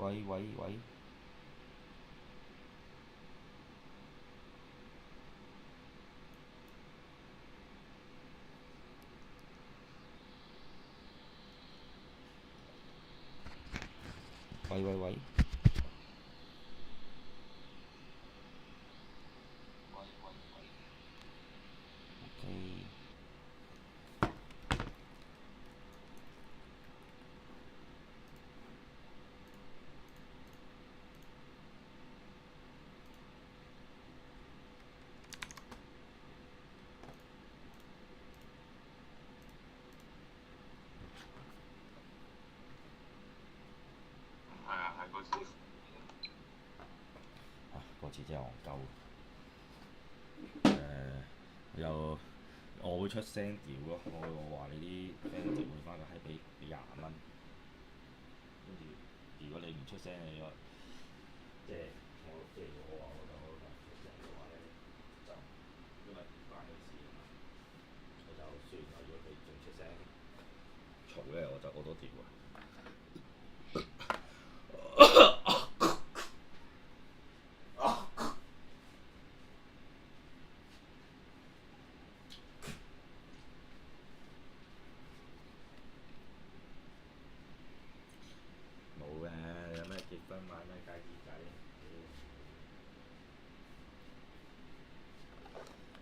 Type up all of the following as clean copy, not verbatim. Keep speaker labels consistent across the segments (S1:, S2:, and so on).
S1: 喂喂喂！喂喂喂！嗰次真係戇鳩。又我會出聲屌咯，我會話你啲 friend 值換翻個閪俾20蚊，跟住如果你唔出聲，你個如果我就出聲嘅話咧，就因為唔關佢事啊嘛，我就算啦。如果佢仲出聲嘈咧，我都屌啊！冇嘅，有咩結婚買咩戒指仔？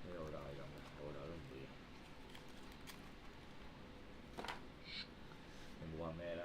S1: 你老豆係咁嘅，我老豆都唔會嘅。你冇話咩咧？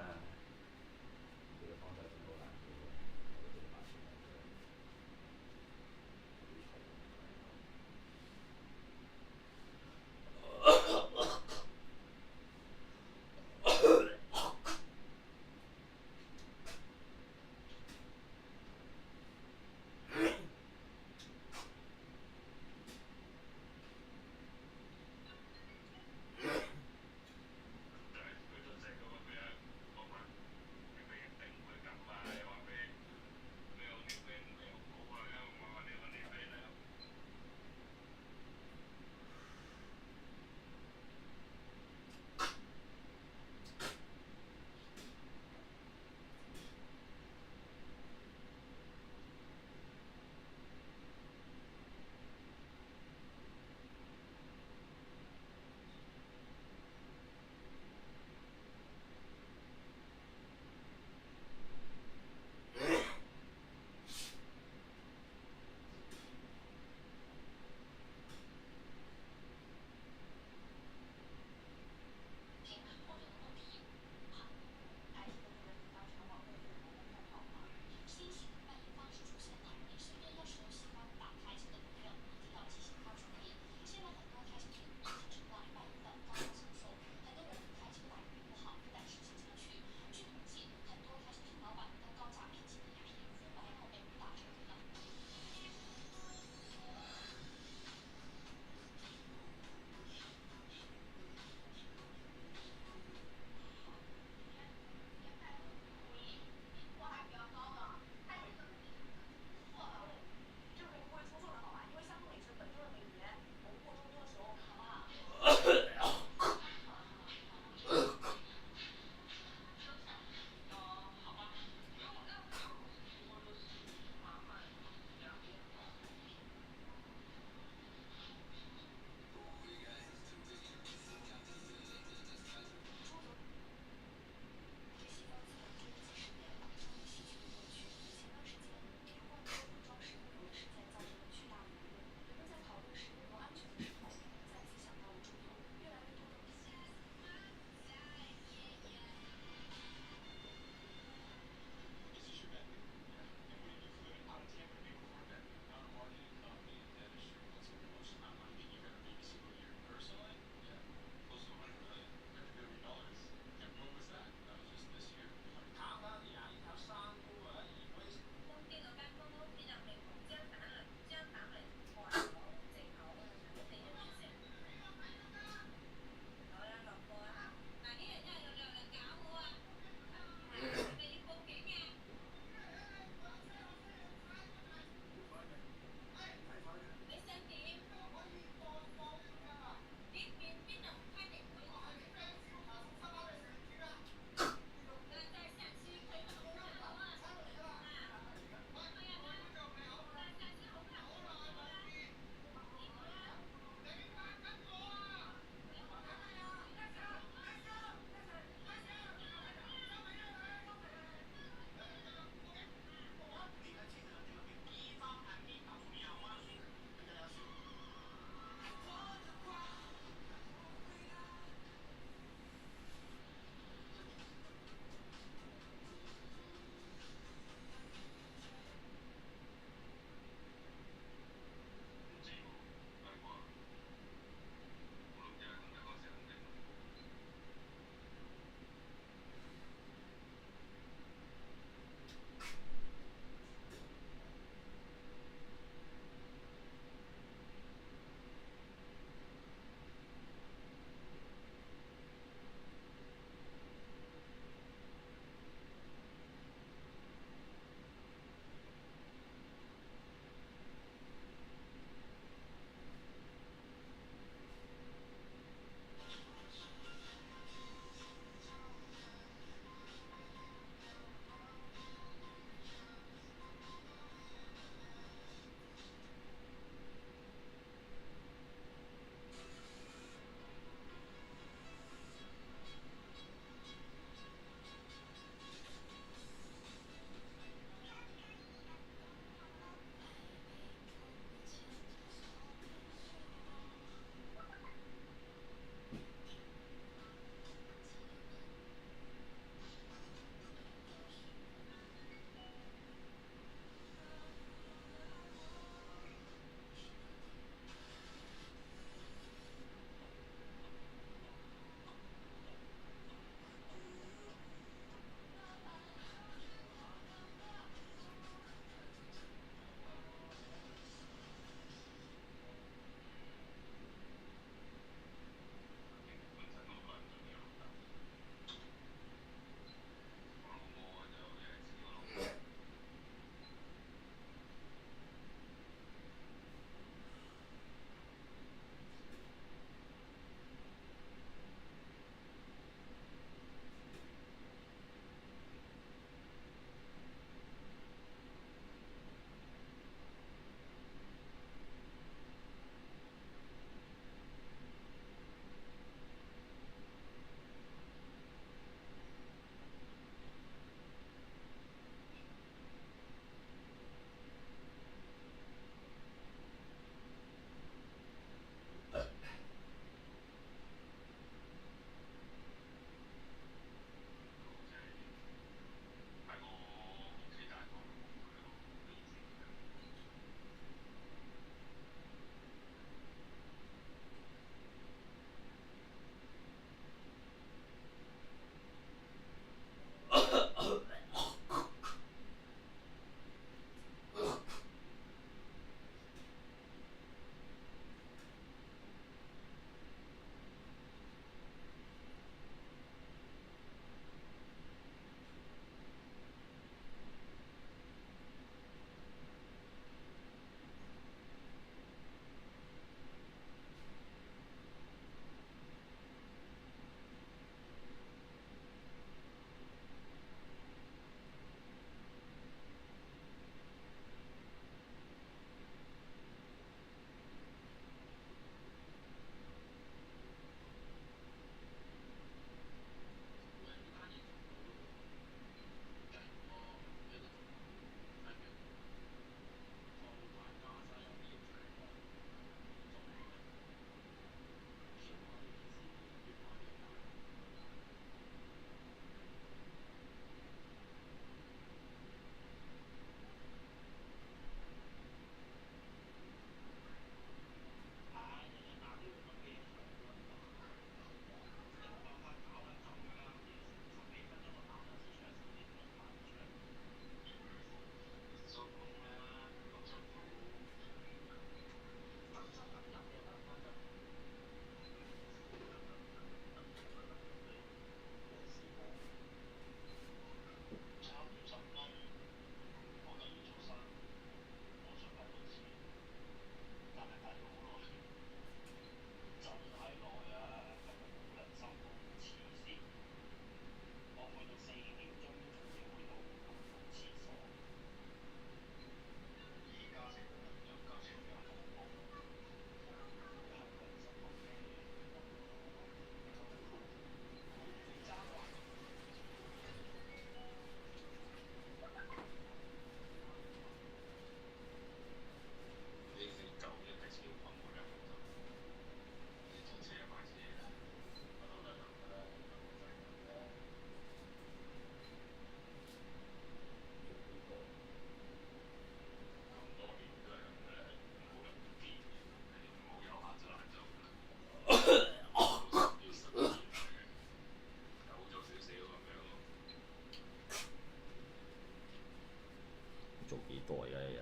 S1: 幾多而家一日？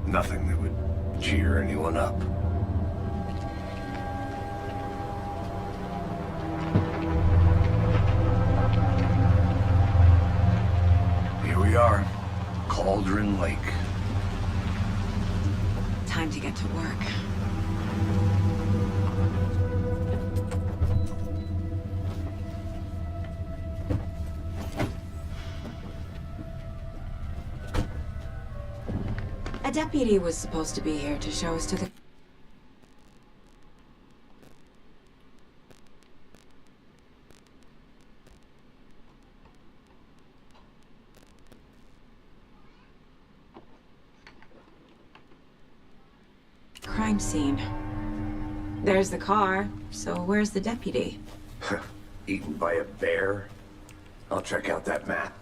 S2: Nothing that would cheer anyone up. Here we are, Cauldron Lake.
S3: Time to get to work. A deputy was supposed to be here to show us to the... crime scene. There's the car, so where's the deputy?
S2: Eaten by a bear? I'll check out that map.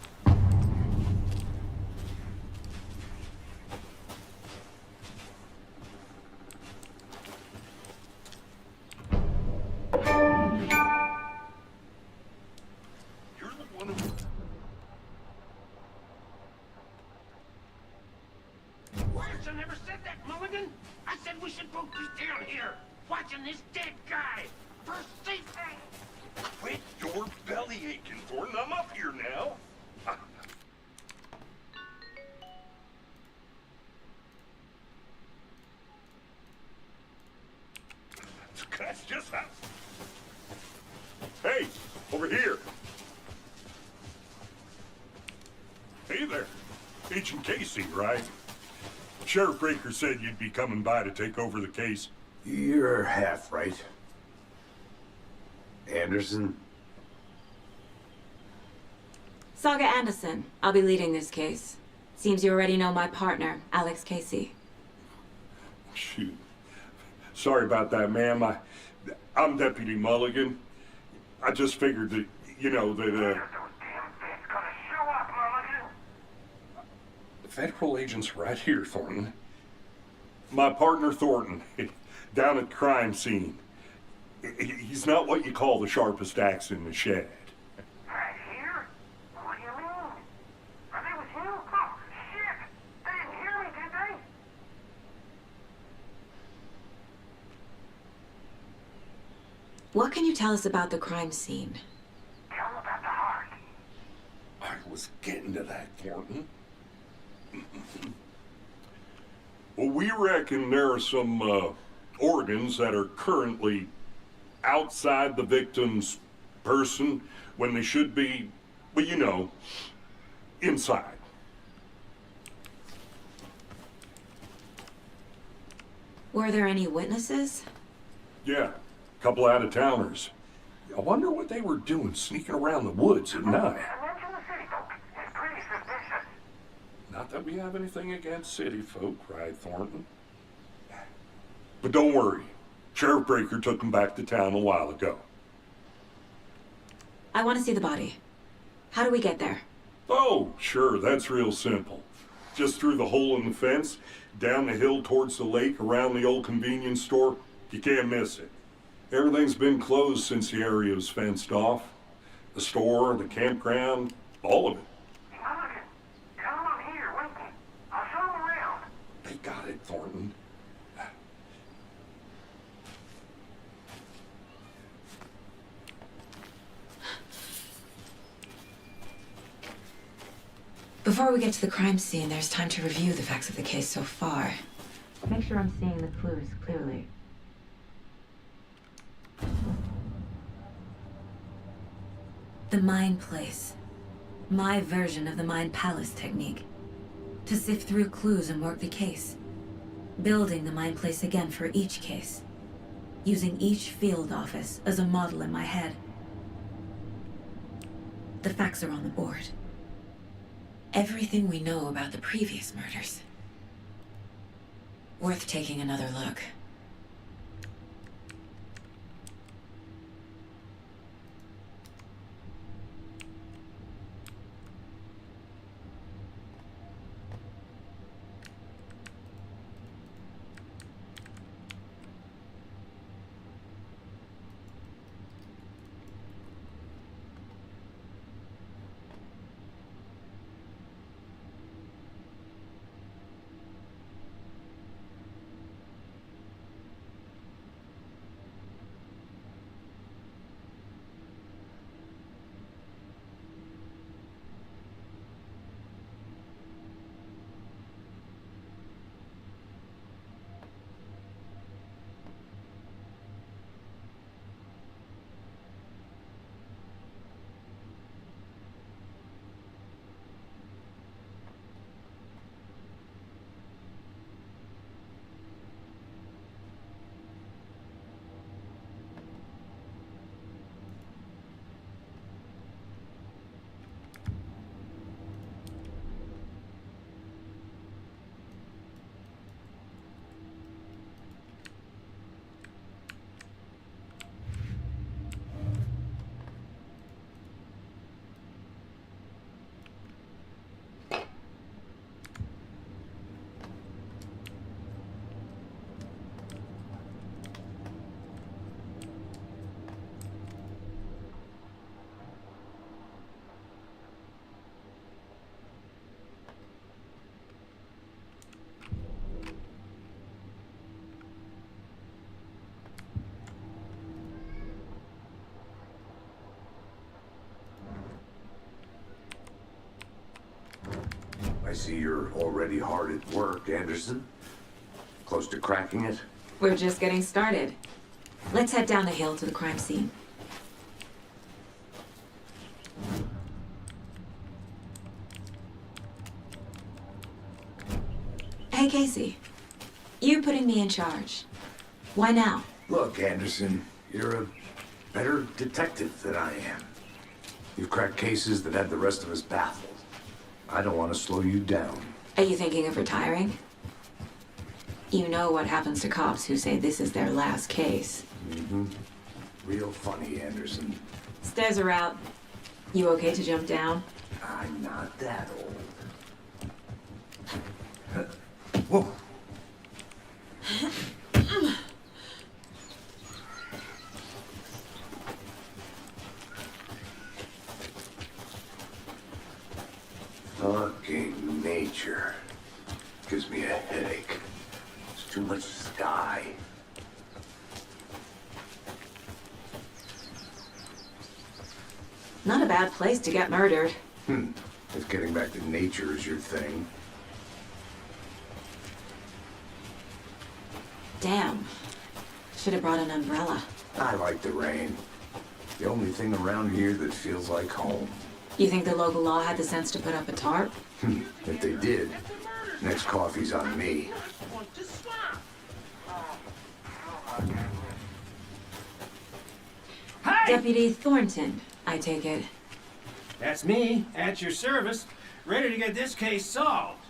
S4: I never said that, Mulligan! I said we should both be down here, watching this dead guy, for safety!
S5: Quit your belly aching, Thornton. I'm up here now. That's just how... Hey, over here. Hey there. Agent Casey, right? Sheriff Breaker said you'd be coming by to take over the case.
S2: You're half right. Anderson?
S3: Saga Anderson. I'll be leading this case. Seems you already know my partner, Alex Casey.
S5: Shoot. Sorry about that, ma'am. I'm Deputy Mulligan. I just figured that, you know, that,
S4: Those damn things gonna show up, Mulligan!
S5: The federal agent's right here, Thornton. My partner, Thornton, down at the crime scene. He's not what you call the sharpest axe in the shed.
S4: Right here? What do you mean? Are they with you? Oh, shit! They didn't hear me, did they?
S3: What can you tell us about the crime scene?
S4: Tell them about the heart.
S5: I was getting to that, Thornton. Well, we reckon there are some organs that are currently outside the victim's person when they should be, well, you know, inside.
S3: Were there any witnesses?
S5: Yeah, a couple out-of-towners. I wonder what they were doing sneaking around the woods at night.
S4: Mention the city folk. It's pretty suspicious.
S5: Not that we have anything against city folk, right, Thornton? But don't worry. Sheriff Breaker took them back to town a while ago.
S3: I want to see the body. How do we get there?
S5: Oh, sure, that's real simple. Just through the hole in the fence, down the hill towards the lake, around the old convenience store. You can't miss it. Everything's been closed since the area was fenced off. The store, the campground, all of it.
S4: Mulligan, tell them I'm here, waiting. I'll show them around.
S5: They got it, Thornton.
S3: Before we get to the crime scene, there's time to review the facts of the case so far. Make sure I'm seeing the clues clearly. The Mind Place. My version of the Mind Palace technique. To sift through clues and work the case. Building the Mind Place again for each case. Using each field office as a model in my head. The facts are on the board. Everything we know about the previous murders. Worth taking another look.
S2: see you're already hard at work, Anderson. Close to cracking it?
S3: We're just getting started. Let's head down the hill to the crime scene. Hey, Casey. You putting me in charge. Why now?
S2: Look, Anderson, you're a better detective than I am. You've cracked cases that had the rest of us baffled. I don't want to slow you down.
S3: Are you thinking of retiring? You know what happens to cops who say this is their last case.
S2: Mm-hmm. Real funny, Anderson.
S3: Stairs are out. You okay to jump down?
S2: I'm not that old. Whoa. Fucking nature. Gives me a headache. It's too much sky.
S3: Not a bad place to get murdered.
S2: If getting back to nature is your thing.
S3: Damn. Should have brought an umbrella.
S2: I like the rain. The only thing around here that feels like home.
S3: You think the local law had the sense to put up a tarp?
S2: If they did, next coffee's on me.
S4: Want to swap?
S6: Hey!
S3: Deputy Thornton, I take it.
S6: That's me, at your service, ready to get this case solved.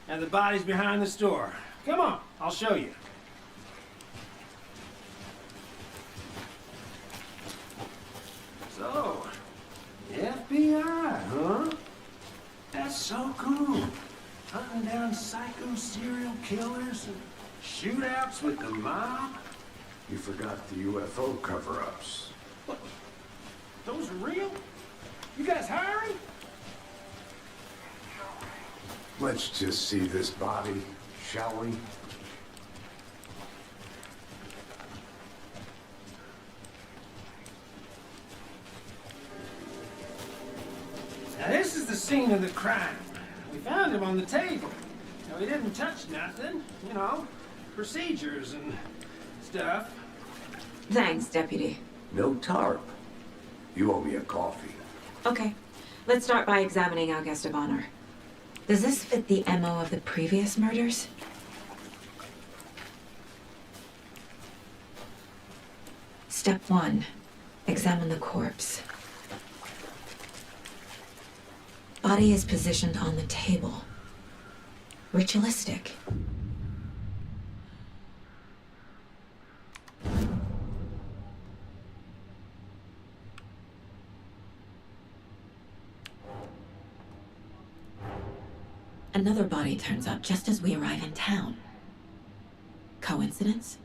S6: And the body's behind the store. Come on, I'll show you. So, FBI, huh? That's so cool. Hunting down psycho serial killers and shootouts with the mob.
S2: You forgot the UFO cover-ups.
S6: Those are real? You guys hiring?
S2: Let's just see this body, shall we?
S6: Now this is the scene of the crime. We found him on the table. Now he didn't touch nothing, you know, procedures and stuff.
S3: Thanks, Deputy.
S2: No tarp. You owe me a coffee.
S3: Okay. Let's start by examining our guest of honor. Does this fit the MO of the previous murders? Step 1. Examine the corpse. Body is positioned on the table. Ritualistic. Another body turns up just as we arrive in town. Coincidence?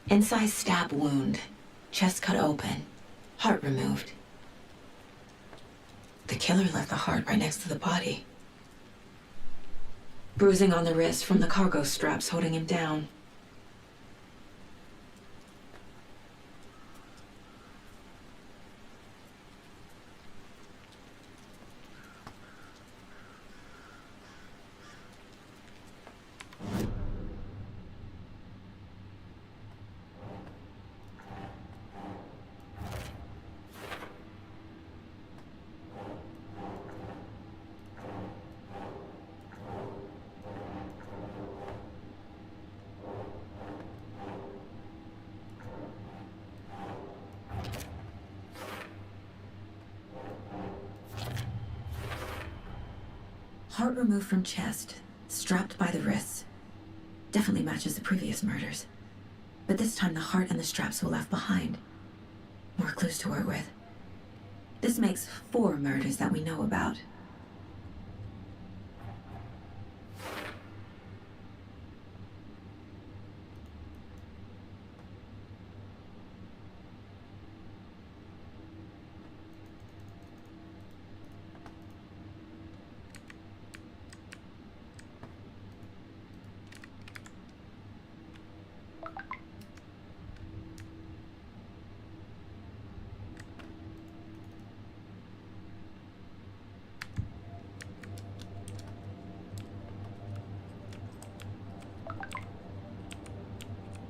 S3: Incised stab wound. Chest cut open. Heart removed. The killer left the heart right next to the body. Bruising on the wrist from the cargo straps holding him down. Heart removed from chest, strapped by the wrists. Definitely matches the previous murders. But this time the heart and the straps were left behind. More clues to work with. This makes 4 murders that we know about.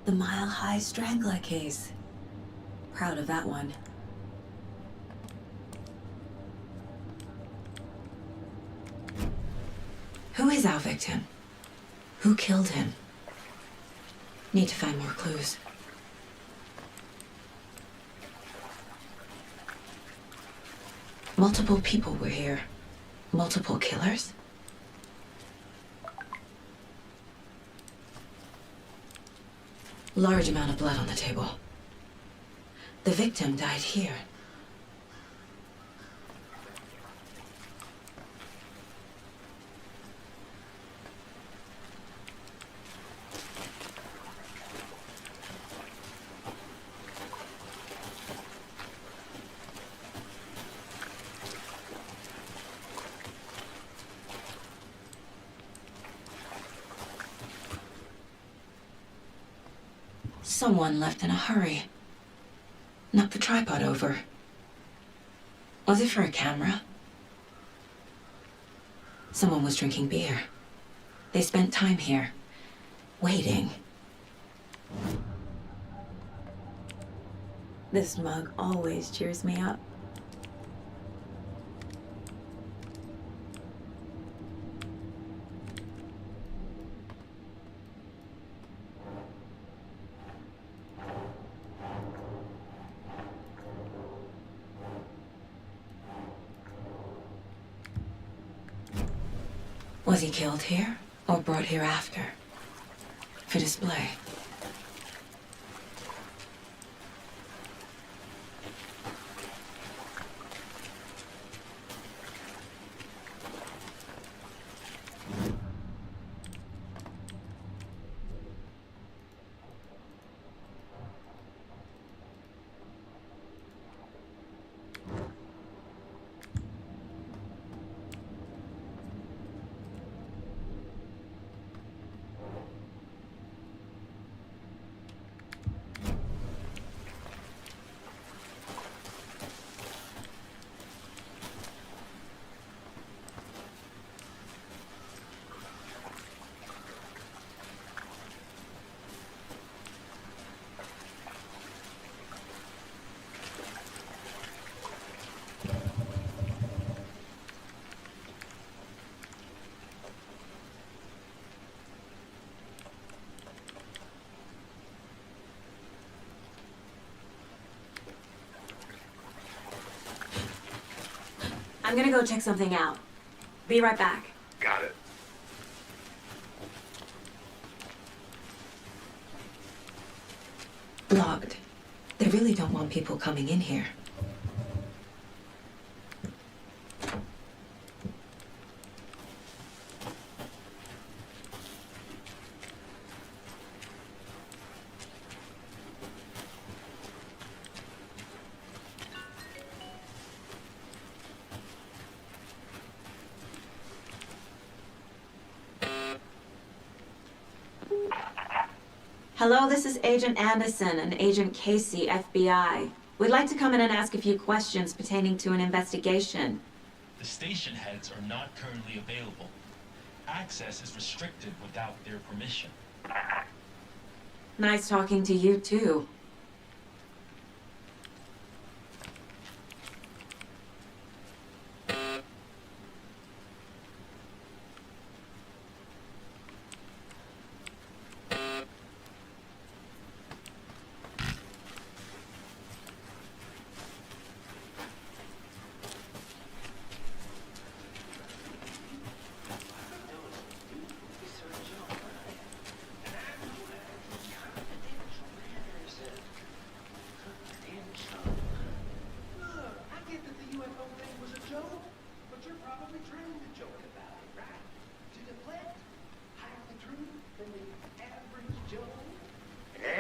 S3: The Mile High Strangler case. Proud of that one. Who is our victim? Who killed him? Need to find more clues. Multiple people were here. Multiple killers? Large amount of blood on the table. The victim died here. Someone left in a hurry. Knocked the tripod over. Was it for a camera? Someone was drinking beer. They spent time here, waiting. This mug always cheers me up. Was he killed here, or brought here after? For display? I'm gonna go check something out. Be right back.
S2: Got it.
S3: Locked. They really don't want people coming in here. Hello, this is Agent Anderson and Agent Casey, FBI. We'd like to come in and ask a few questions pertaining to an investigation.
S7: The station heads are not currently available. Access is restricted without their permission.
S3: Nice talking to you, too.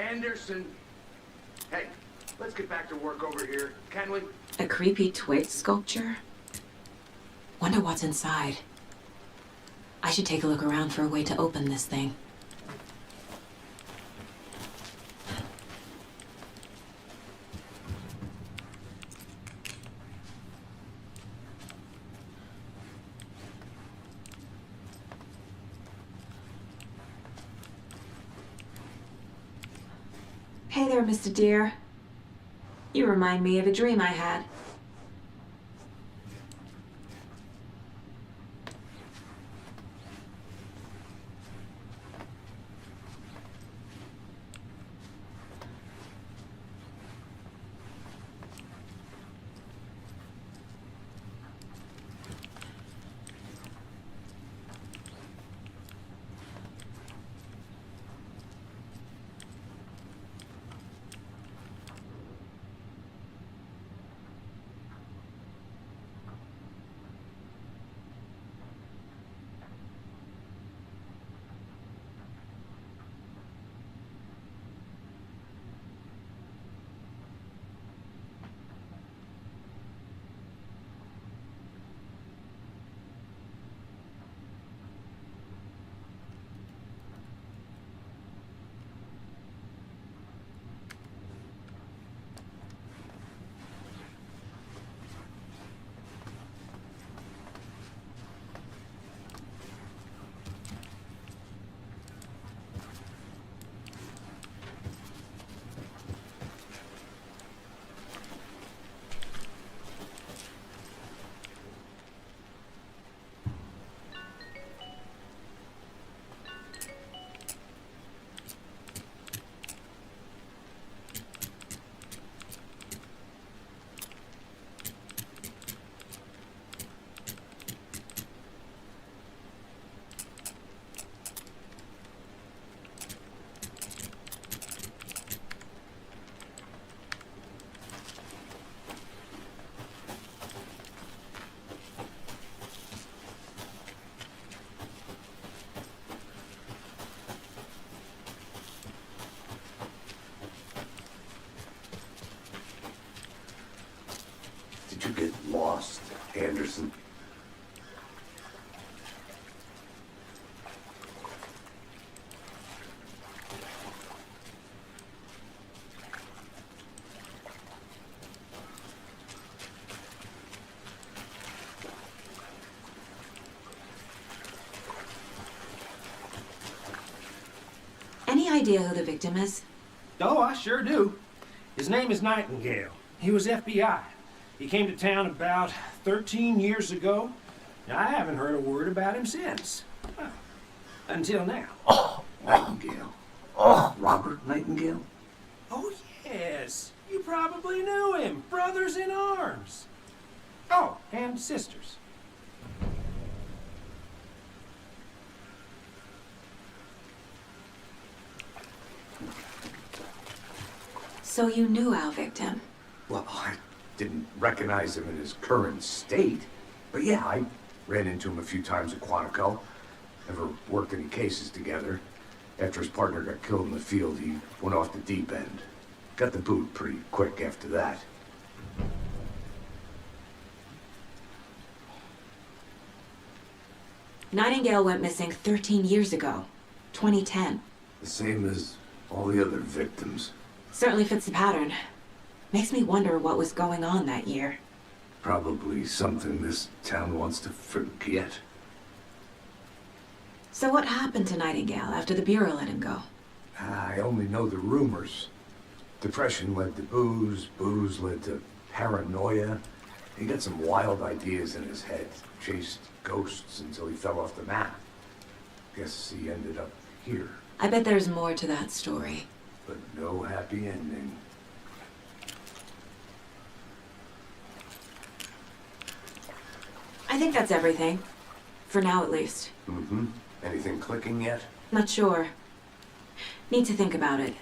S2: Anderson. Hey, let's get back to work over here, can we?
S3: A creepy twig sculpture? Wonder what's inside. I should take a look around for a way to open this thing. Hey there, Mr. Deer. You remind me of a dream I had.
S2: Did you get lost, Anderson?
S3: Any idea who the victim is?
S6: Oh, I sure do. His name is Nightingale. He was FBI. He came to town about 13 years ago. Now, I haven't heard a word about him since. Well, until now.
S2: Oh, Nightingale. Oh, Robert Nightingale?
S6: Oh, yes. You probably knew him. Brothers in arms. Oh, and sisters.
S3: So you knew our victim?
S2: Well, I didn't recognize him in his current state. But yeah, I ran into him a few times at Quantico. Never worked any cases together. After his partner got killed in the field, he went off the deep end. Got the boot pretty quick after that.
S3: Nightingale went missing 13 years ago, 2010.
S2: The same as all the other victims.
S3: Certainly fits the pattern. Makes me wonder what was going on that year.
S2: Probably something this town wants to forget.
S3: So what happened to Nightingale after the Bureau let him go?
S2: I only know the rumors. Depression led to booze, booze led to paranoia. He got some wild ideas in his head, chased ghosts until he fell off the map. Guess he ended up here,
S3: I bet there's more to that story.
S2: but no happy ending.
S3: I think that's everything. For now, at least.
S2: Mm-hmm. Anything clicking yet?
S3: Not sure. Need to think about it.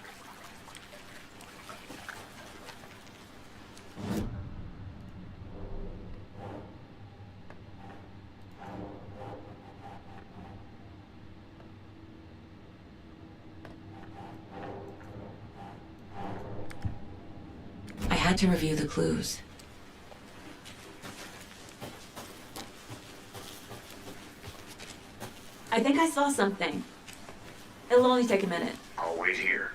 S3: I had to review the clues. I think I saw something. It'll only take a minute.
S2: I'll wait here.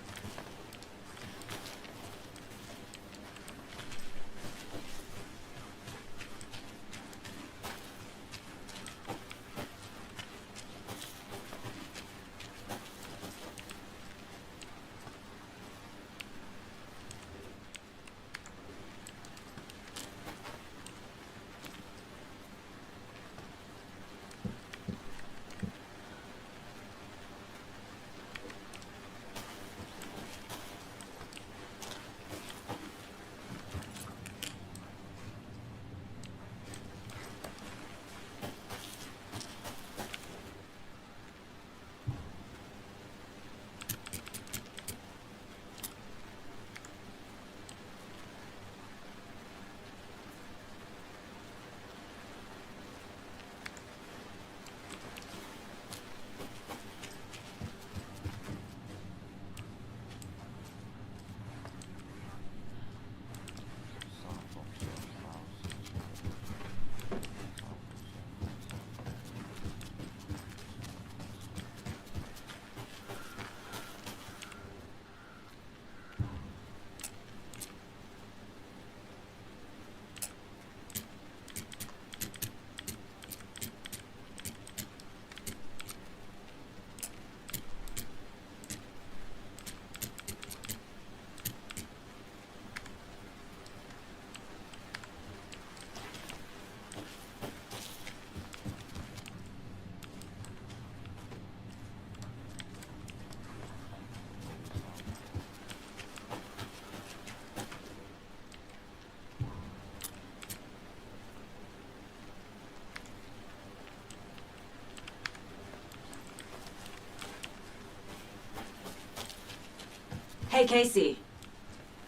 S3: Hey, Casey.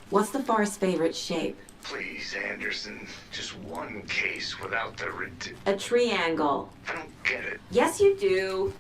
S3: What's the far's favorite shape?
S2: Please, Anderson. Just one case without the
S3: A triangle.
S2: I don't get it.
S3: Yes, you do.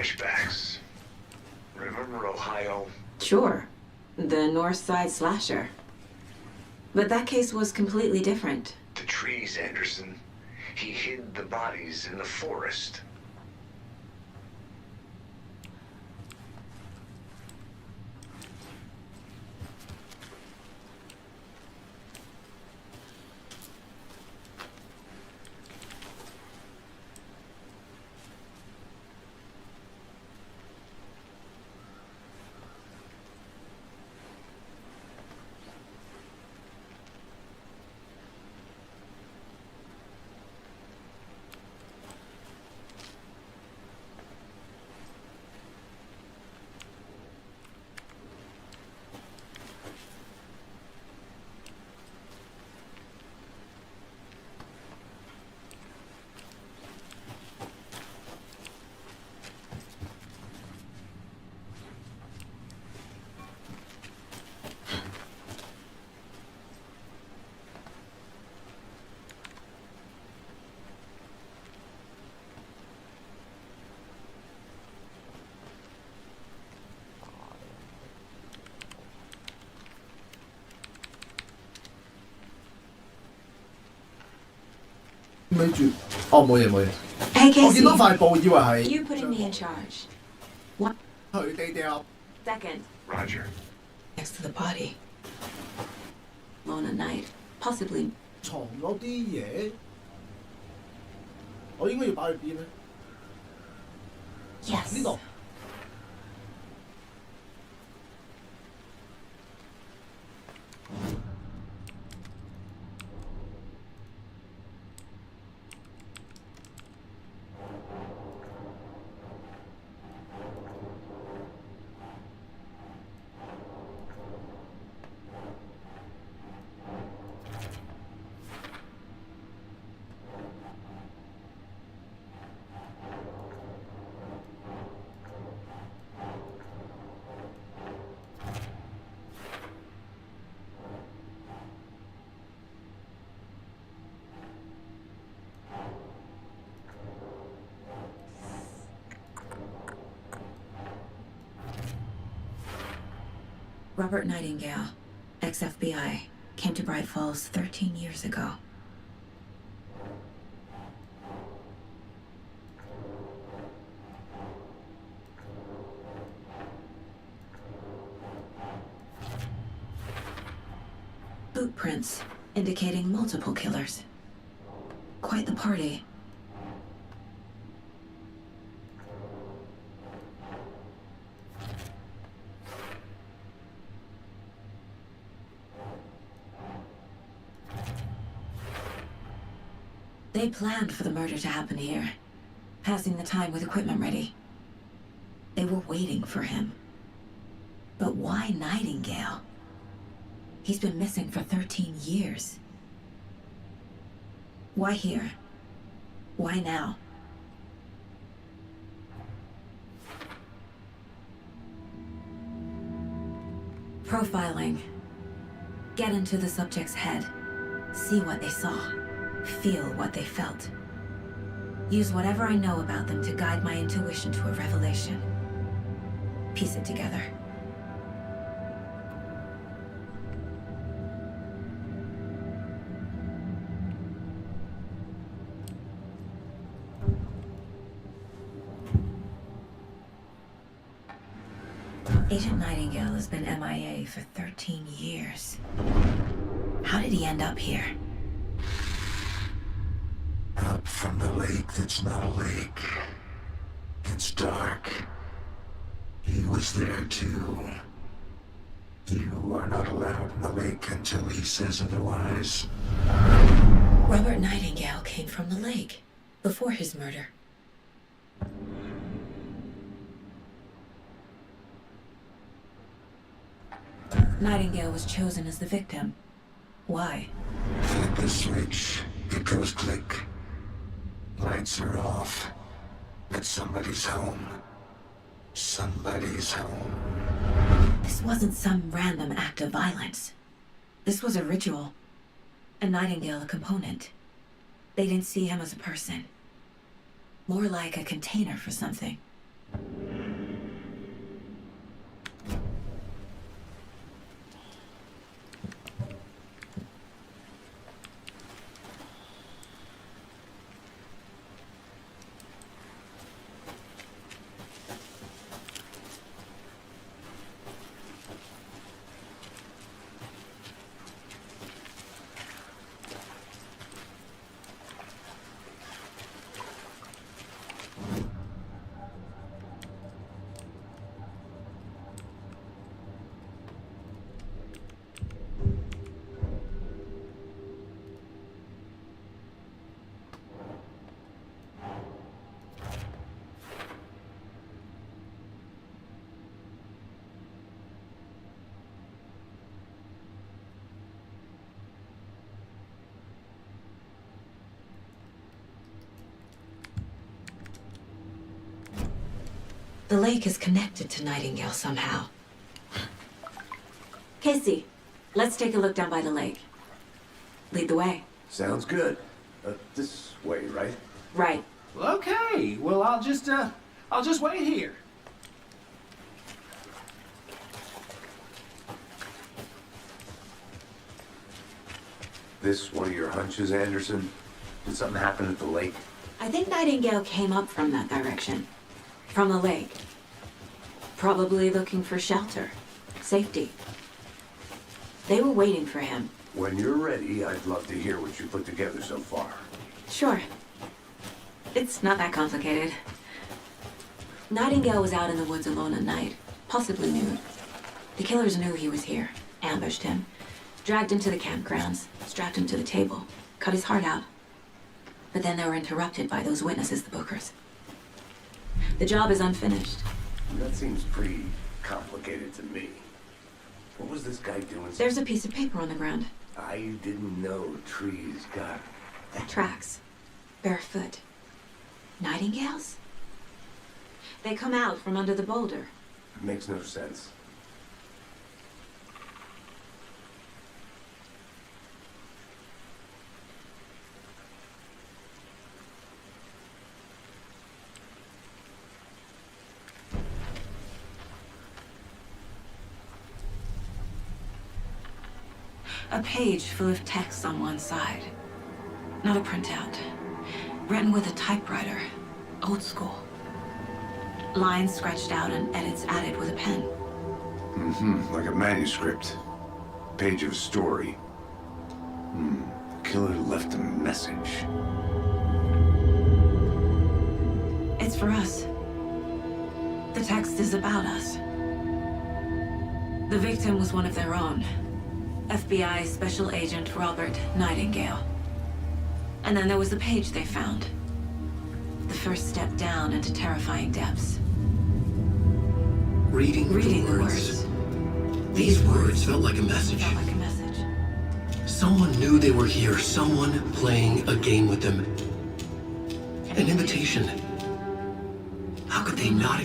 S2: flashbacks. Remember Ohio?
S3: Sure. The North Side slasher. But that case was completely different.
S2: The trees, Anderson. He hid the bodies in the forest.
S8: 咪住，哦冇嘢冇嘢，
S3: Hey,
S8: 我見
S3: Casey.
S8: 到塊布以為係
S3: You putting me in charge.
S8: 佢哋掉
S3: Second.
S2: Roger.
S3: Next to the body. Mona Knight. Possibly.
S8: 藏咗啲嘢，我應該要擺去邊咧？
S3: Yes.
S8: 呢度。
S3: Robert Nightingale, ex-FBI, came to Bright Falls 13 years ago. Boot prints indicating multiple killers. Quite the party. They planned for the murder to happen here, passing the time with equipment ready. They were waiting for him. But why Nightingale? He's been missing for 13 years. Why here? Why now? Profiling. Get into the subject's head. See what they saw. Feel what they felt. Use whatever I know about them to guide my intuition to a revelation. Piece it together. Agent Nightingale has been MIA for 13 years. How did he end up here?
S2: Up from the lake that's not a lake. It's dark. He was there too. You are not allowed in the lake until he says otherwise.
S3: Robert Nightingale came from the lake before his murder. Nightingale was chosen as the victim. Why?
S2: Flip the switch. It goes click. Lights are off. But somebody's home. Somebody's home.
S3: This wasn't some random act of violence. This was a ritual. And Nightingale a component. They didn't see him as a person. More like a container for something. The lake is connected to Nightingale somehow. Casey, let's take a look down by the lake. Lead the way.
S2: Sounds good. This way, right?
S3: Right.
S6: Okay, well, I'll just wait here.
S2: This one of your hunches, Anderson? Did something happen at the lake?
S3: I think Nightingale came up from that direction. From the lake. Probably looking for shelter. Safety. They were waiting for him.
S2: When you're ready, I'd love to hear what you put together so far.
S3: Sure. It's not that complicated. Nightingale was out in the woods alone at night, possibly nude. The killers knew he was here, ambushed him, dragged him to the campgrounds, strapped him to the table, cut his heart out. But then they were interrupted by those witnesses, the Bookers. The job is unfinished.
S2: That seems pretty complicated to me. What was this guy doing?
S3: There's a piece of paper on the ground.
S2: I didn't know trees got...
S3: Tracks. Barefoot. Nightingales? They come out from under the boulder.
S2: It makes no sense.
S3: A page full of text on one side. Not a printout. Written with a typewriter. Old school. Lines scratched out and edits added with a pen.
S2: Like a manuscript. Page of a story. Killer left a message.
S3: It's for us. The text is about us. The victim was one of their own. FBI Special Agent Robert Nightingale. And then there was the page they found. The first step down into terrifying depths.
S9: Reading the words. These words felt like a message.
S3: Felt like a message.
S9: Someone knew they were here. Someone playing a game with them. An invitation. How could they not...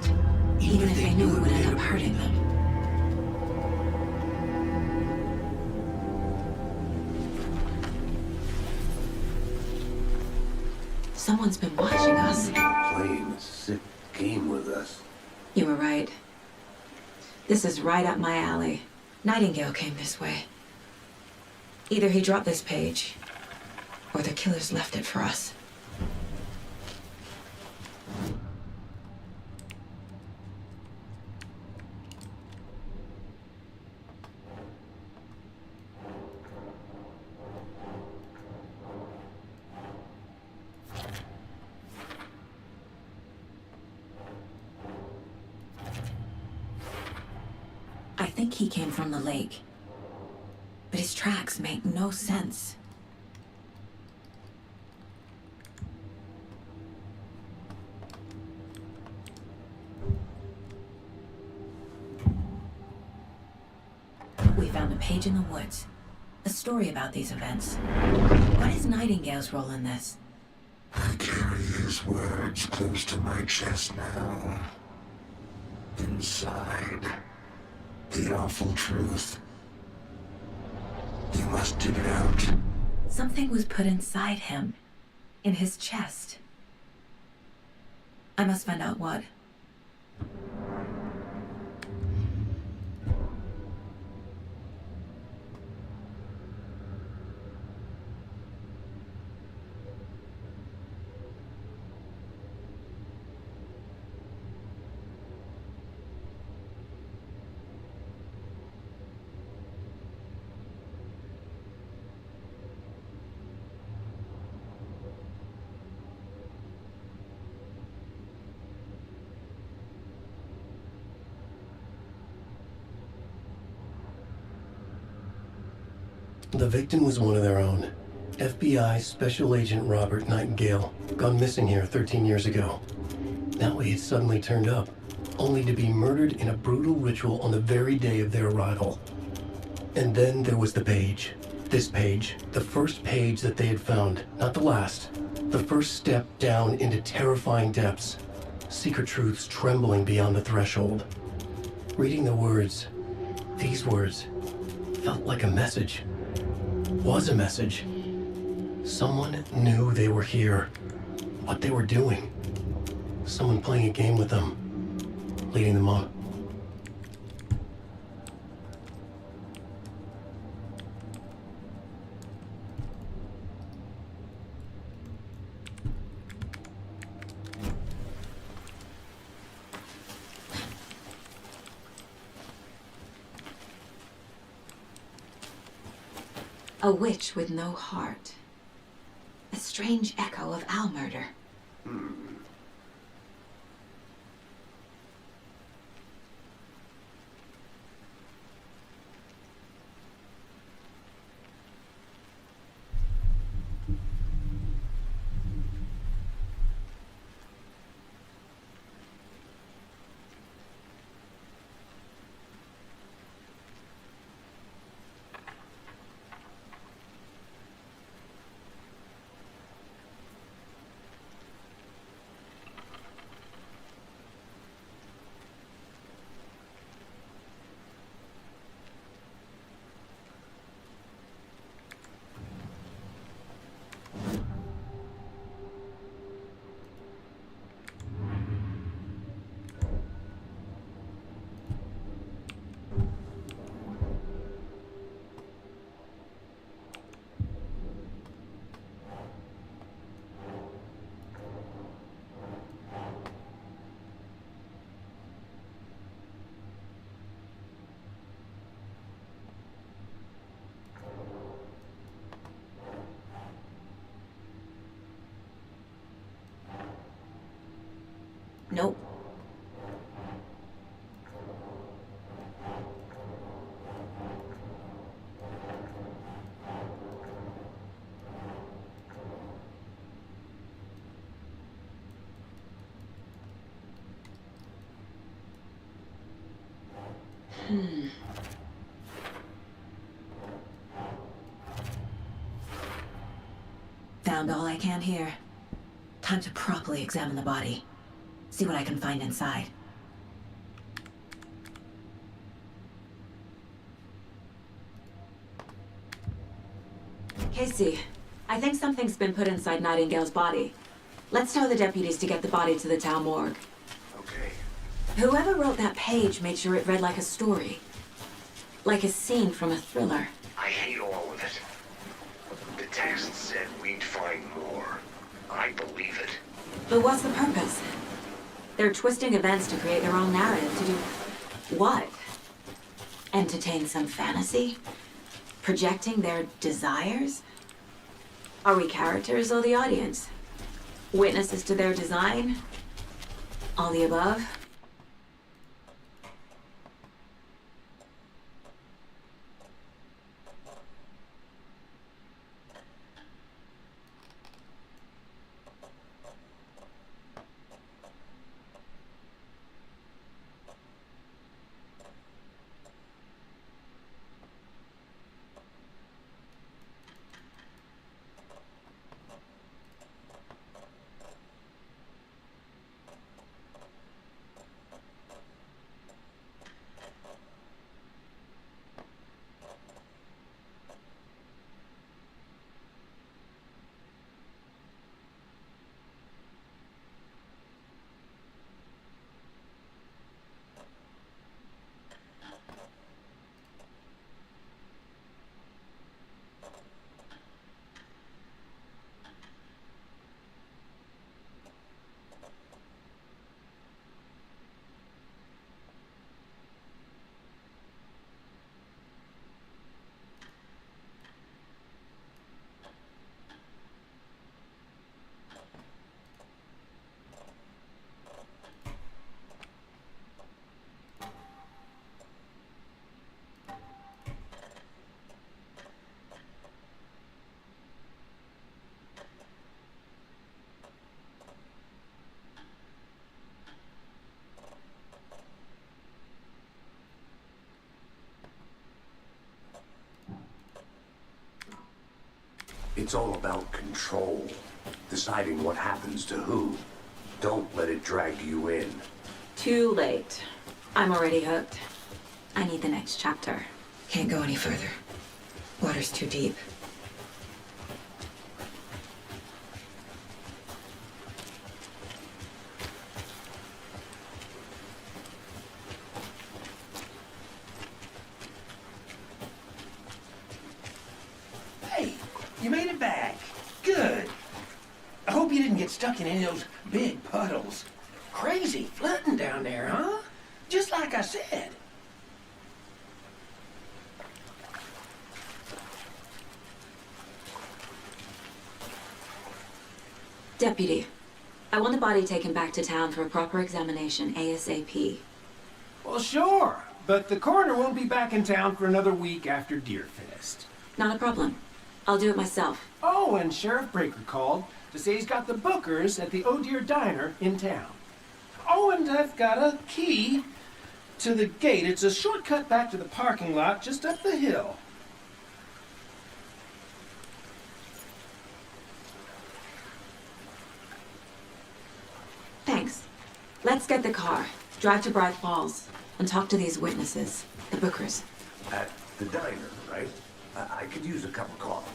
S9: trapped.
S3: Even if they knew it would end up
S9: they
S3: hurting them. Someone's been watching us.
S2: Playing a sick game with us.
S3: You were right. This is right up my alley. Nightingale came this way. Either he dropped this page, or the killers left it for us. I think he came from the lake. But his tracks make no sense. We found a page in the woods. A story about these events. What is Nightingale's role in this?
S10: I carry his words close to my chest now. Inside, the awful truth. You must dig it out.
S3: Something was put inside him. In his chest. I must find out what.
S9: The victim was one of their own. FBI Special Agent Robert Nightingale, gone missing here 13 years ago. Now he had suddenly turned up, only to be murdered in a brutal ritual on the very day of their arrival. And then there was the page. This page, the first page that they had found, not the last. The first step down into terrifying depths. Secret truths trembling beyond the threshold. Reading the words, these words, felt like a message. Was a message. Someone knew they were here, what they were doing. Someone playing a game with them, leading them on.
S3: A witch with no heart. A strange echo of owl murder. Nope. Found all I can here. Time to properly examine the body. See what I can find inside. Casey, I think something's been put inside Nightingale's body. Let's tell the deputies to get the body to the town morgue.
S2: Okay.
S3: Whoever wrote that page made sure it read like a story. Like a scene from a thriller.
S2: I hate all of it. The text said we'd find more. I believe it.
S3: But what's the purpose? They're twisting events to create their own narrative to do what? Entertain some fantasy? Projecting their desires? Are we characters or the audience? Witnesses to their design? All the above?
S2: It's all about control. Deciding what happens to who. Don't let it drag you in.
S3: Too late. I'm already hooked. I need the next chapter. Can't go any further. Water's too deep.
S6: Hey, you made it back. Good. I hope you didn't get stuck in any of those big puddles. Crazy flooding down there, huh? Just like I said.
S3: Deputy, I want the body taken back to town for a proper examination ASAP.
S6: Well, sure. But the coroner won't be back in town for another week after Deerfest.
S3: Not a problem. I'll do it myself.
S6: Oh, and Sheriff Breaker called to say he's got the bookers at the Oh Dear Diner in town. Oh, and I've got a key to the gate. It's a shortcut back to the parking lot just up the hill.
S3: Thanks. Let's get the car, drive to Bright Falls, and talk to these witnesses, the bookers.
S2: At the diner, right? I could use a cup of coffee.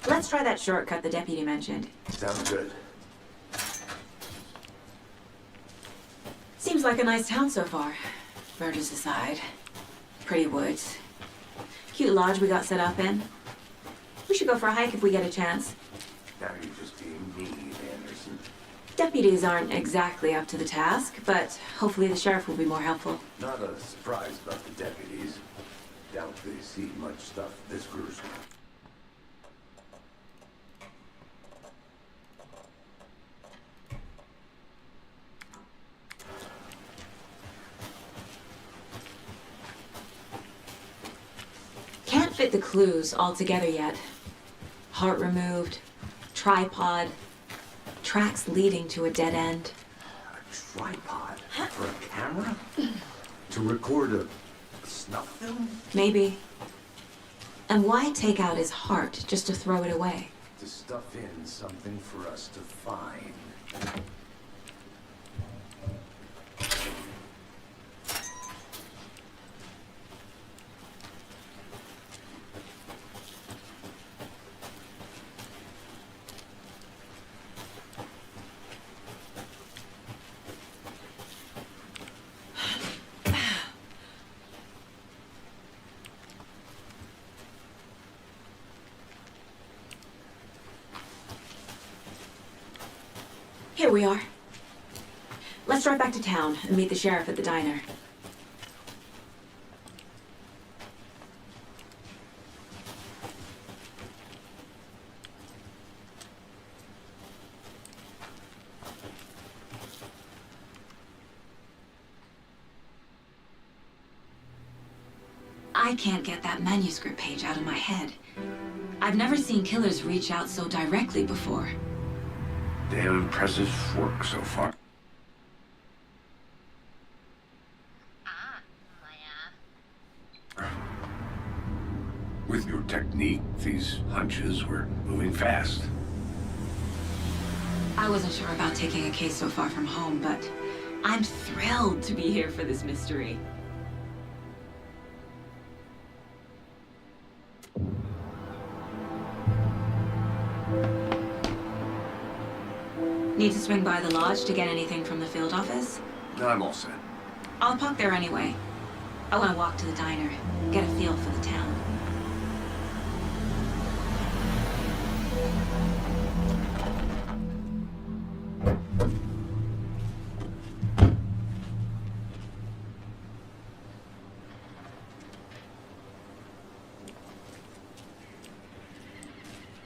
S3: Let's try that shortcut the deputy mentioned.
S2: Sounds good.
S3: Seems like a nice town so far. Murders aside. Pretty woods. Cute lodge we got set up in. We should go for a hike if we get a chance.
S2: Now you're just being mean, Anderson.
S3: Deputies aren't exactly up to the task, but hopefully the sheriff will be more helpful.
S2: Not a surprise about the deputies. Doubt they see much stuff this gruesome.
S3: Can't fit the clues all together yet. Heart removed, tripod, tracks leading to a dead end.
S2: A tripod? For a camera? To record a snuff film?
S3: Maybe. And why take out his heart just to throw it away?
S2: To stuff in something for us to find.
S3: Here we are. Let's drive back to town and meet the sheriff at the diner. I can't get that manuscript page out of my head. I've never seen killers reach out so directly before.
S2: Damn impressive work so far. With your technique, these hunches were moving fast.
S3: I wasn't sure about taking a case so far from home, but I'm thrilled to be here for this mystery. Need to swing by the lodge to get anything from the field office?
S2: No, I'm all set.
S3: I'll park there anyway. I want to walk to the diner, get a feel for the town.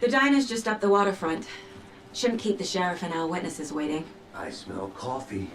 S3: The diner's just up the waterfront. Shouldn't keep the sheriff and our witnesses waiting.
S2: I smell coffee.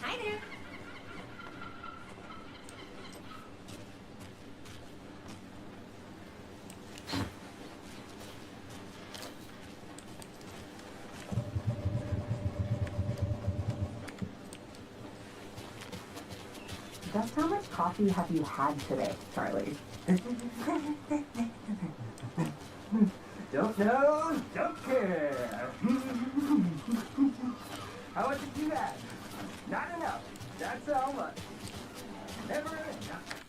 S3: Hi there.
S11: Just how much coffee have you had today, Charlie? Don't know, don't care. How much have you had? Not enough. That's how much. Never enough.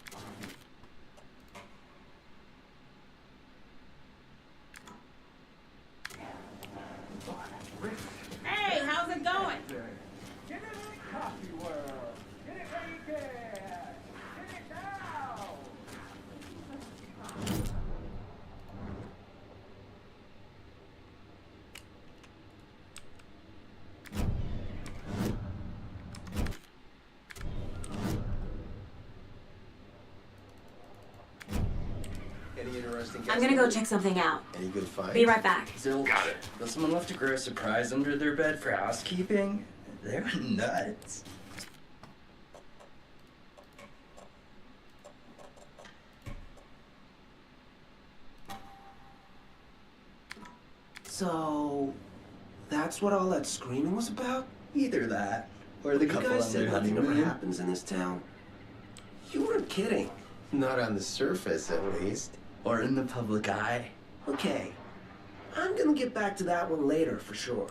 S12: Hey, how's it going?
S11: Get it in the coffee world. Get it where you can. Get it now.
S13: Any interesting
S3: I'm gonna go check something out.
S13: Any good finds?
S3: Be right back.
S13: Zilch.
S2: Got it.
S13: Does someone left a gross surprise under their bed for housekeeping? They were nuts.
S6: So, that's what all that screaming was about?
S13: Either that, or the
S6: You
S13: couple
S6: guys
S13: on
S6: said
S13: their
S6: nothing ever
S13: honeymoon.
S6: happens in this town? You weren't kidding.
S13: Not on the surface, at least. Or in the public eye.
S6: Okay. I'm gonna get back to that one later, for sure.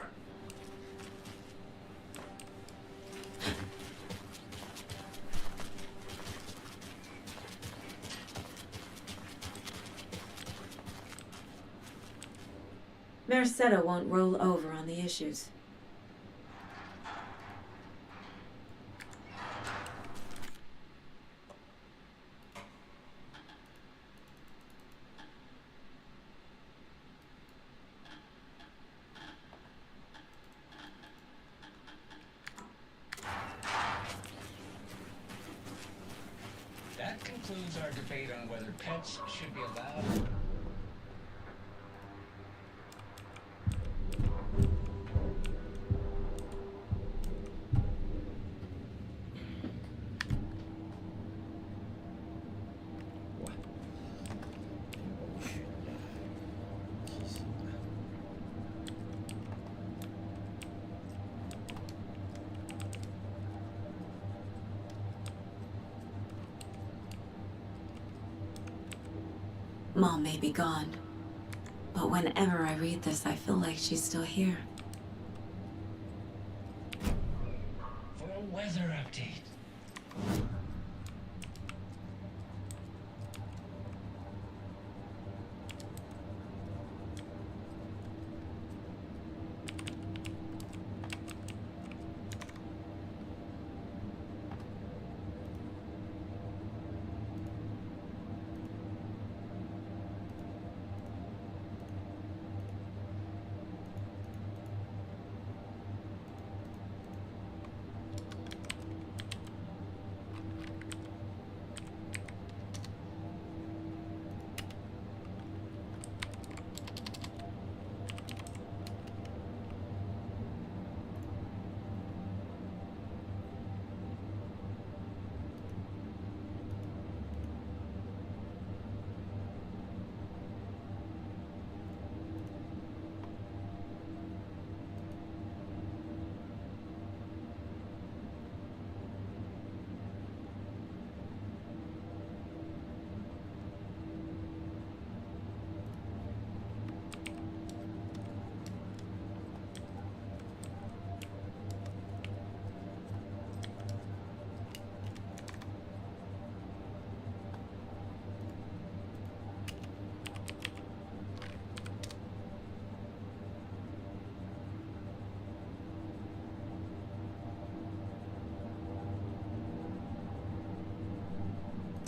S3: Merceda won't roll over on the issues.
S7: That concludes our debate on whether pets should be allowed.
S3: Mom may be gone, but whenever I read this, I feel like she's still here.
S7: For a weather update.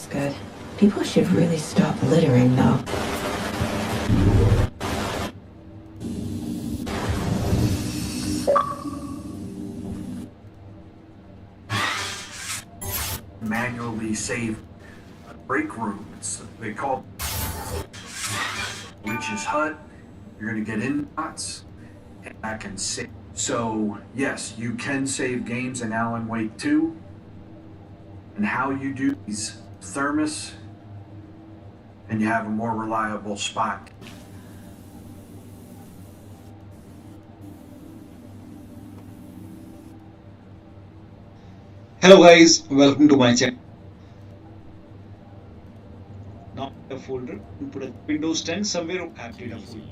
S3: Good. People should really stop littering, though.
S14: Manually save a break room. They call Witch's Hut. You're gonna get in bots, and I can save. So yes, you can save games in Alan Wake 2. And how you do is thermos, and you have a more reliable spot.
S15: Hello guys, welcome to my channel. Now the folder, you put a Windows 10 somewhere or app data folder.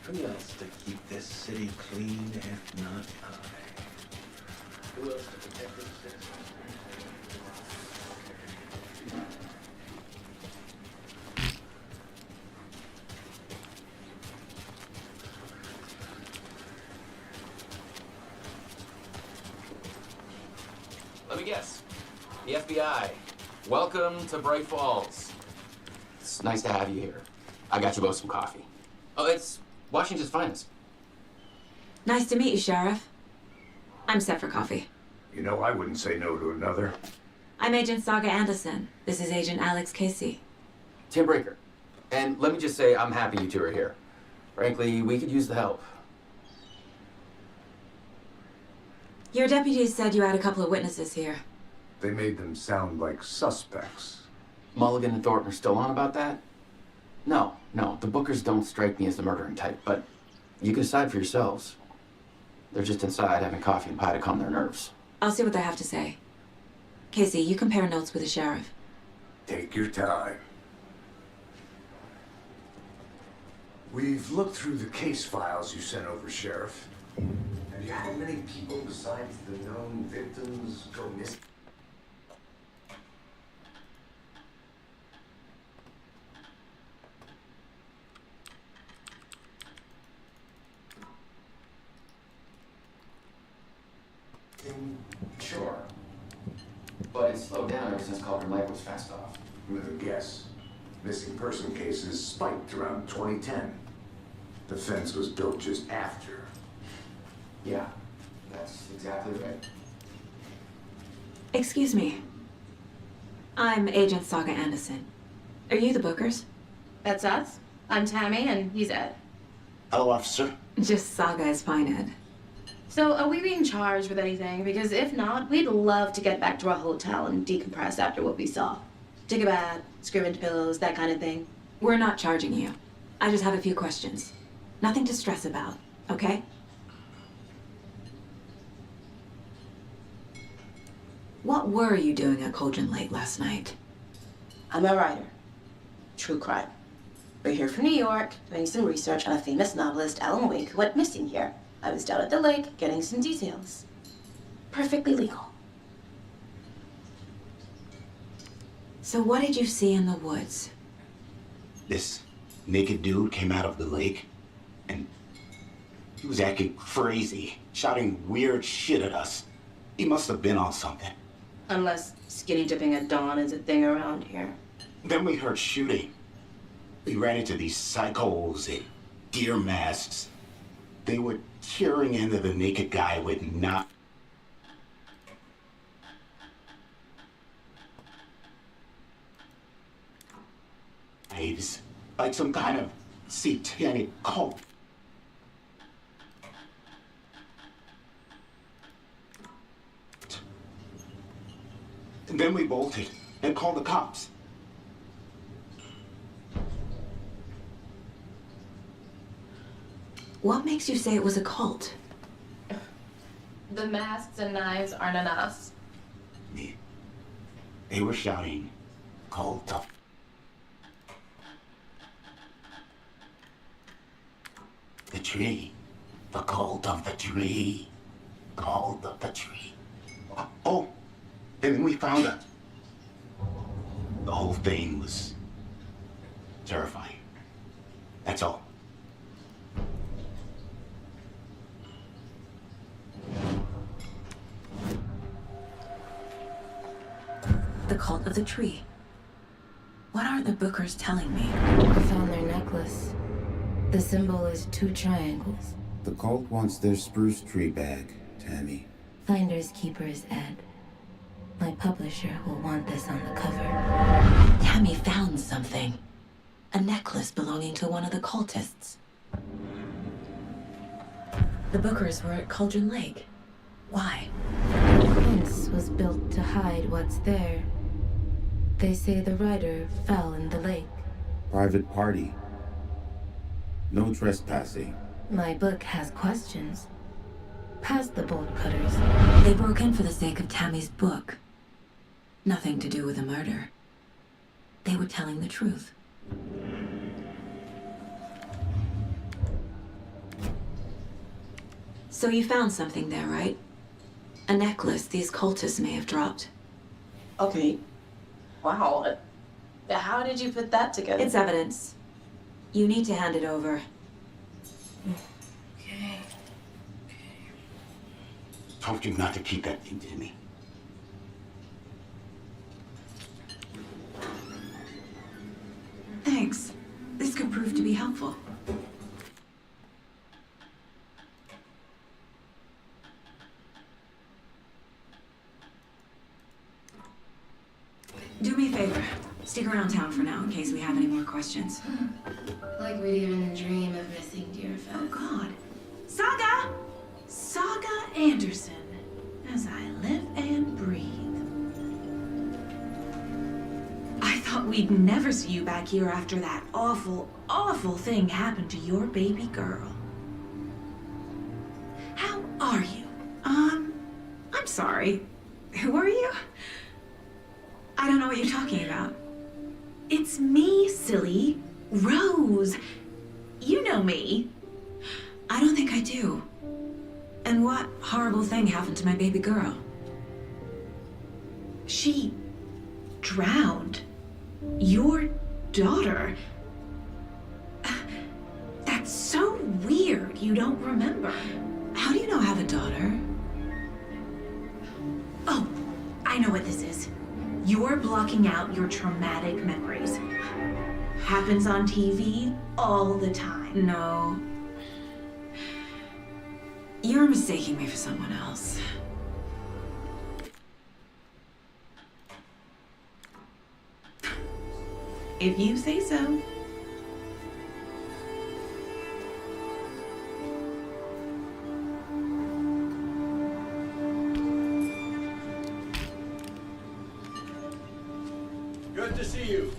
S16: Who else to keep this city clean if not I? Who else to protect its citizens?
S17: Let me guess. The FBI. Welcome to Bright Falls. It's nice to have you here. I got you both some coffee. Oh, it's Washington's finest.
S3: Nice to meet you, Sheriff. I'm set for coffee.
S2: You know, I wouldn't say no to another.
S3: I'm Agent Saga Anderson. This is Agent Alex Casey.
S17: Tim Breaker. And let me just say, I'm happy you two are here. Frankly, we could use the help.
S3: Your deputies said you had a couple of witnesses here.
S2: They made them sound like suspects.
S17: Mulligan and Thornton are still on about that? No, the Bookers don't strike me as the murdering type, but you can decide for yourselves. They're just inside having coffee and pie to calm their nerves.
S3: I'll see what they have to say. Casey, you compare notes with the sheriff.
S2: Take your time. We've looked through the case files you sent over, Sheriff. Have you had many people besides the known victims go missing?
S17: Sure. But it's slowed down ever since Cauldron Lake was fenced off.
S2: With a guess. Missing person cases spiked around 2010. The fence was built just after.
S17: Yeah, that's exactly right.
S3: Excuse me. I'm Agent Saga Anderson. Are you the Bookers?
S12: That's us. I'm Tammy, and he's Ed.
S18: Hello, officer.
S3: Just Saga is fine, Ed.
S12: So, are we being charged with anything? Because if not, we'd love to get back to our hotel and decompress after what we saw. Take a bath, scream into pillows, that kind of thing.
S3: We're not charging you. I just have a few questions. Nothing to stress about, okay? What were you doing at Cauldron Lake last night?
S12: I'm a writer. True crime. We're here from New York, doing some research on a famous novelist, Alan Wake, who went missing here. I was down at the lake, getting some details. Perfectly legal.
S3: So what did you see in the woods?
S18: This naked dude came out of the lake, and he was acting crazy, shouting weird shit at us. He must have been on something.
S12: Unless skinny dipping at dawn is a thing around here.
S18: Then we heard shooting. We ran into these psychos in deer masks. They were tearing into the naked guy with knives. Like some kind of satanic cult. And then we bolted and called the cops.
S3: What makes you say it was a cult?
S12: The masks and knives aren't enough.
S18: They were shouting, "Cult of..." The tree. The cult of the tree. Cult of the tree. Oh, and then we found it. The whole thing was terrifying. That's all.
S3: The cult of the tree. What are the Bookers telling me?
S19: I found their necklace. The symbol is 2 triangles.
S20: The cult wants their spruce tree back, Tammy.
S19: Finders keepers, Ed. My publisher will want this on the cover.
S3: Tammy found something. A necklace belonging to one of the cultists. The Bookers were at Cauldron Lake. Why?
S19: The fence was built to hide what's there. They say the writer fell in the lake.
S20: Private party. No trespassing.
S19: My book has questions. Past the bolt cutters.
S3: They broke in for the sake of Tammy's book. Nothing to do with a murder. They were telling the truth. So you found something there, right? A necklace these cultists may have dropped.
S12: Okay. Wow. How did you put that together?
S3: It's evidence. You need to hand it over.
S12: Okay.
S18: Told you not to keep that thing to me.
S3: Thanks. This could prove to be helpful. Do me a favor. Stick around town for now in case we have any more questions.
S19: Like we'd even dream of missing dear Fez.
S21: Oh, God. Saga! Saga Anderson. As I live and breathe. I thought we'd never see you back here after that awful, awful thing happened to your baby girl. How are you? I'm sorry. Who are you? I don't know what you're talking about. It's me, silly. Rose. You know me.
S3: I don't think I do. And what horrible thing happened to my baby girl?
S21: She drowned. Your daughter. That's so weird you don't remember.
S3: How do you know I have a daughter?
S21: know what this is. You're blocking out your traumatic memories. Happens on TV all the time.
S3: No. You're mistaking me for someone else.
S21: If you say so.
S1: Good to see you.